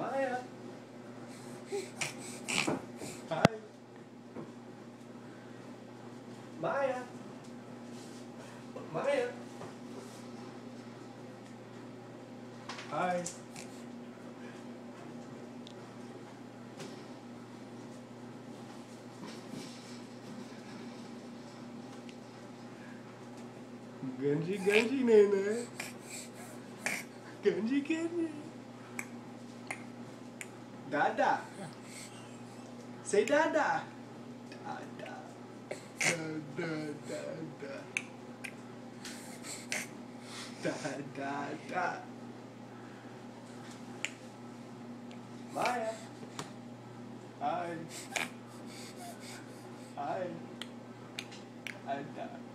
Maya. Hi. Maya. Maya. Hi. Ganji ganji nene. Ganji ganji. Dada. Say dada. Dada. Dada dada. Dada. Maya. Hi. Hi. Dada.